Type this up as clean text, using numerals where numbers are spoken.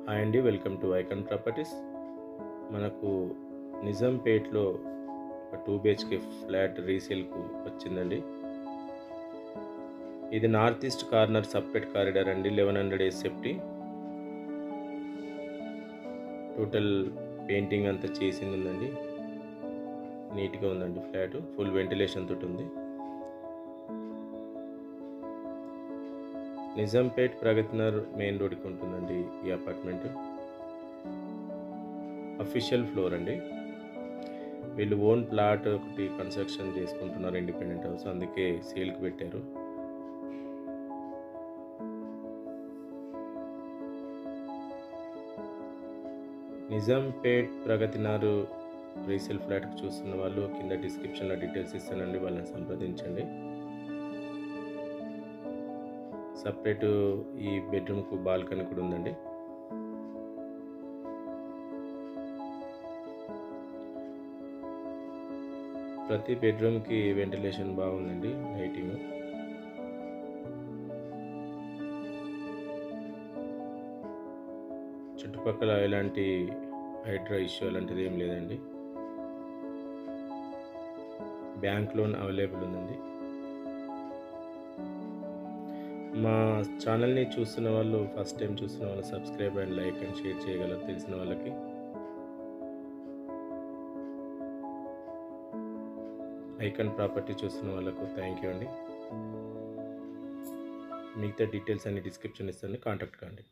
Hi అండి, welcome to icon properties. మనకు నిజాంపేట్లో ఒక 2 BHK ఫ్లాట్ రీసేల్కు వచ్చిందండి. ఇది north east corner separate corridor అండి. 1100 SFT. టోటల్ పెయింటింగ్ అంతా చేసింది ఉందండి. నీట్గా ఉందండి ఫ్లాట్. ఫుల్ వెంటిలేషన్ తోటి ఉంది. నిజాంపేట్ ప్రగతినగర్ మెయిన్ రోడ్కి ఉంటుందండి ఈ అపార్ట్మెంట్. అఫీషియల్ ఫ్లోర్ అండి. వీళ్ళు ఓన్ ప్లాట్ ఒకటి కన్స్ట్రక్షన్ చేసుకుంటున్నారు, ఇండిపెండెంట్ హౌస్, అందుకే సేల్కి పెట్టారు. నిజాంపేట్ ప్రగతినగర్ రీసేల్ ఫ్లాట్కి చూస్తున్న వాళ్ళు కింద డిస్క్రిప్షన్లో డీటెయిల్స్ ఇస్తానండి, వాళ్ళని సంప్రదించండి. సపరేట్ ఈ బెడ్రూమ్కు బాల్కనీ కూడా ఉందండి. ప్రతి బెడ్రూమ్కి వెంటిలేషన్ బాగుందండి, లైటింగ్. చుట్టుపక్కల ఎలాంటి హైడ్రా ఇష్యూ అలాంటిది ఏం లేదండి. బ్యాంక్ లోన్ అవైలబుల్ ఉందండి. మా ఛానల్ని చూస్తున్న వాళ్ళు, ఫస్ట్ టైం చూస్తున్న వాళ్ళు subscribe and like and share చేయగలరు తెలిసిన వాళ్ళకి. ఐకాన్ ప్రాపర్టీ చూస్తున్న వాళ్ళకు థ్యాంక్ యూ అండి. మిగతా డీటెయిల్స్ అన్ని డిస్క్రిప్షన్ ఇస్తాను, కాంటాక్ట్ కండి.